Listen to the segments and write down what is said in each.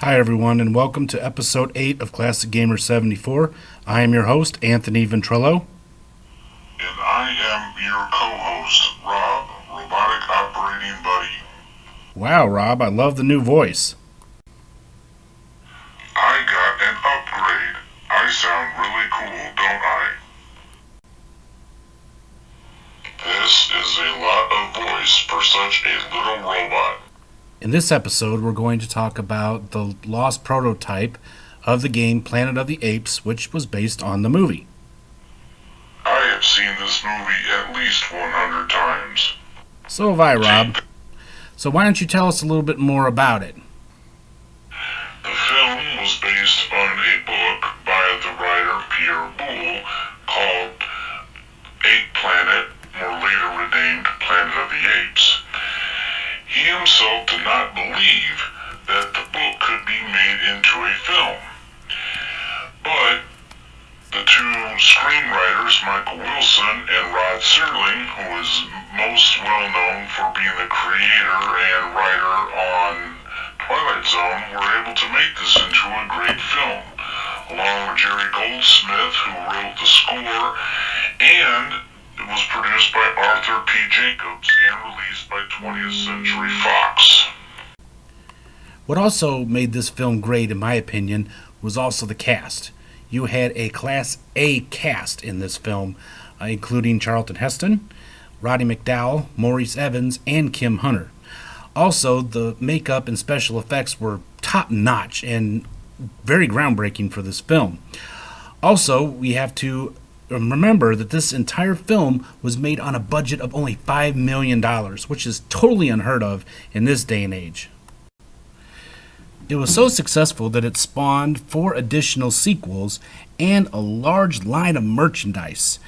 Hi, everyone, and welcome to episode 8 of Classic Gamer 74. I am your host, Anthony Ventrello. And I am your co-host, Rob, Robotic Operating Buddy. Wow, Rob, I love the new voice. I got an upgrade. I sound really cool, don't I? This is a lot of voice for such a little robot. In this episode, we're going to talk about the lost prototype of the game Planet of the Apes, which was based on the movie. I have seen this movie at least 100 times. So have I, Rob. So why don't you tell us a little bit more about it? The film was based on a book by the writer Pierre Boulle called Ape Planet, more later renamed Planet of the Apes. He himself did not believe that the book could be made into a film. But the two screenwriters, Michael Wilson and Rod Serling, who is most well known for being the creator and writer on Twilight Zone, were able to make this into a great film, along with Jerry Goldsmith, who wrote the score, and it was produced by Arthur P. Jacobs and released by 20th Century Fox. What also made this film great, in my opinion, was also the cast. You had a Class A cast in this film, including Charlton Heston, Roddy McDowall, Maurice Evans, and Kim Hunter. Also, the makeup and special effects were top-notch and very groundbreaking for this film. Also, we have to remember that this entire film was made on a budget of only $5 million, which is totally unheard of in this day and age. It was so successful that it spawned 4 additional sequels and a large line of merchandise,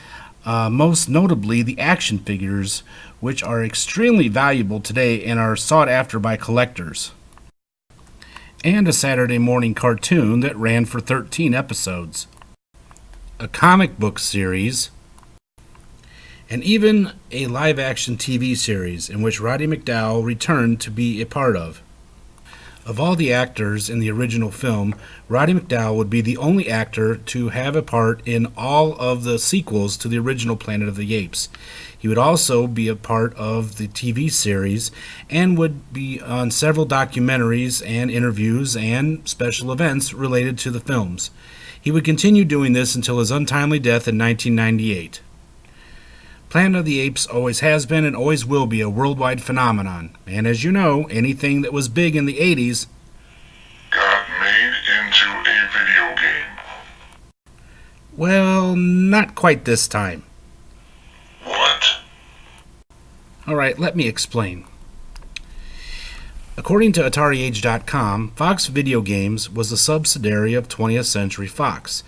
most notably the action figures, which are extremely valuable today and are sought after by collectors, and a Saturday morning cartoon that ran for 13 episodes, a comic book series, and even a live-action TV series in which Roddy McDowall returned to be a part of. Of all the actors in the original film, Roddy McDowall would be the only actor to have a part in all of the sequels to the original Planet of the Apes. He would also be a part of the TV series and would be on several documentaries and interviews and special events related to the films. He would continue doing this until his untimely death in 1998. Planet of the Apes always has been and always will be a worldwide phenomenon, and as you know, anything that was big in the 80s got made into a video game. well, not quite this time. What? Alright, let me explain. According to AtariAge.com, Fox Video Games was a subsidiary of 20th Century Fox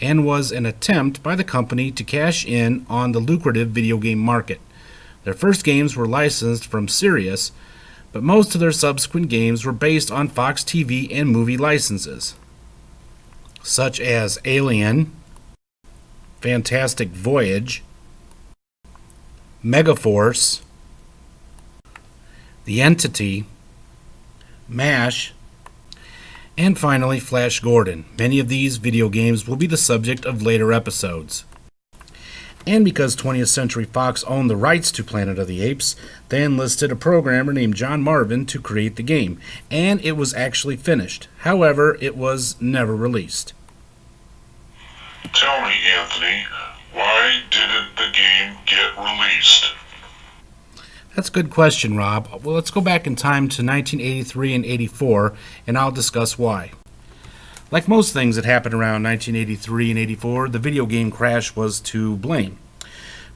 and was an attempt by the company to cash in on the lucrative video game market. Their first games were licensed from Sirius, but most of their subsequent games were based on Fox TV and movie licenses, such as Alien, Fantastic Voyage, Megaforce, The Entity, MASH, and finally Flash Gordon. Many of these video games will be the subject of later episodes. And because 20th Century Fox owned the rights to Planet of the Apes, they enlisted a programmer named John Marvin to create the game, and it was actually finished. However, it was never released. Tell me, Anthony, why didn't the game get released? That's a good question, Rob. Well, let's go back in time to 1983 and 84, and I'll discuss why. Like most things that happened around 1983 and 84, the video game crash was to blame.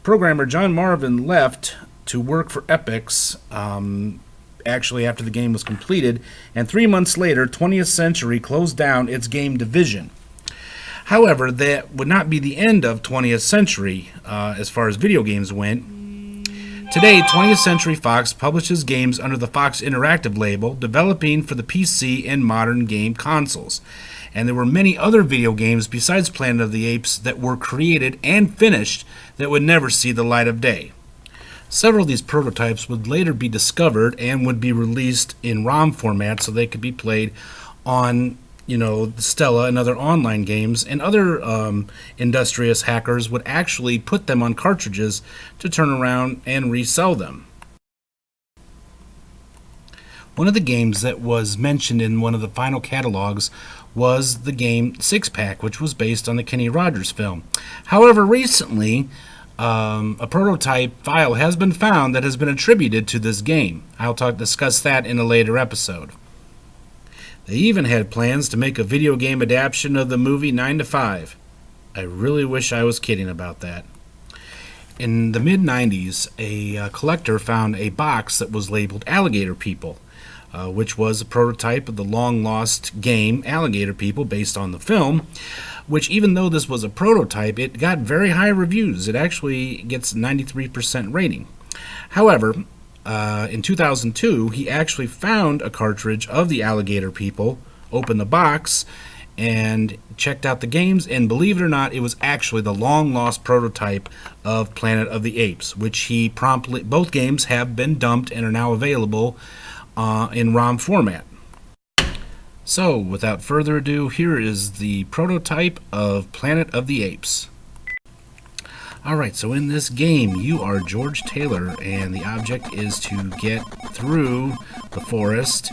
Programmer John Marvin left to work for Epics, actually after the game was completed, and 3 months later, 20th Century closed down its game division. However, that would not be the end of 20th Century as far as video games went. Today, 20th Century Fox publishes games under the Fox Interactive label, developing for the PC and modern game consoles. And there were many other video games besides Planet of the Apes that were created and finished that would never see the light of day. Several of these prototypes would later be discovered and would be released in ROM format so they could be played on, Stella and other online games, and other industrious hackers would actually put them on cartridges to turn around and resell them. One of the games that was mentioned in one of the final catalogs was the game Six Pack, which was based on the Kenny Rogers film. However, recently, a prototype file has been found that has been attributed to this game. I'll discuss that in a later episode. They even had plans to make a video game adaptation of the movie 9 to 5. I really wish I was kidding about that. In the mid-90s, a collector found a box that was labeled Alligator People, which was a prototype of the long-lost game Alligator People based on the film, which, even though this was a prototype, it got very high reviews. It actually gets 93% rating. However, in 2002, he actually found a cartridge of the Alligator People, opened the box, and checked out the games, and believe it or not, it was actually the long-lost prototype of Planet of the Apes, which he promptly... Both games have been dumped and are now available in ROM format. So, without further ado, here is the prototype of Planet of the Apes. Alright, so in this game, you are George Taylor, and the object is to get through the forest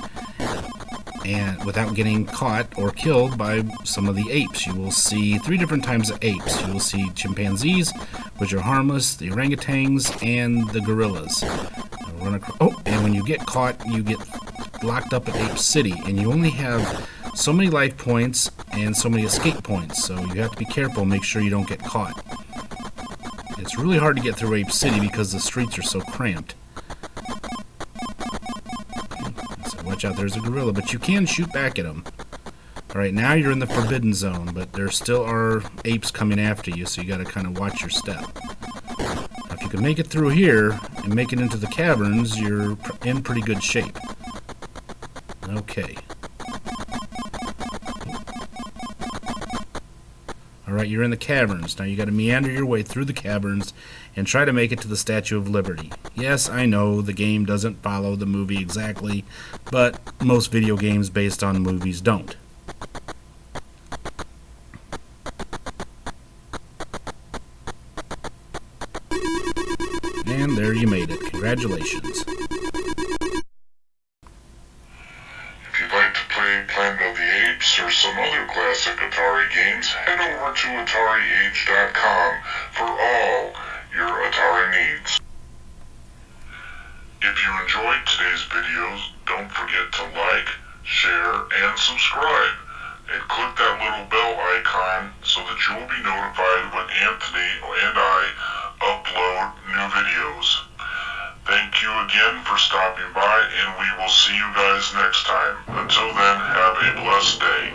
and without getting caught or killed by some of the apes. You will see 3 different types of apes. You will see chimpanzees, which are harmless, the orangutans, and the gorillas. And when you get caught, you get locked up at Ape City, and you only have so many life points and so many escape points, so you have to be careful, make sure you don't get caught. It's really hard to get through Ape City because the streets are so cramped. So watch out, there's a gorilla, but you can shoot back at him. Alright, now you're in the forbidden zone, but there still are apes coming after you, so you gotta kind of watch your step. Now, if you can make it through here and make it into the caverns, you're in pretty good shape. Okay. Alright, you're in the caverns. Now you gotta meander your way through the caverns and try to make it to the Statue of Liberty. Yes, I know the game doesn't follow the movie exactly, but most video games based on movies don't. And there you made it. Congratulations. Planet of the Apes or some other classic Atari games, head over to AtariAge.com for all your Atari needs. If you enjoyed today's videos, don't forget to like, share, and subscribe. And click that little bell icon so that you will be notified when Anthony and I upload new videos. Thank you again for stopping by, and we will see you guys next time. Until then, have a blessed day.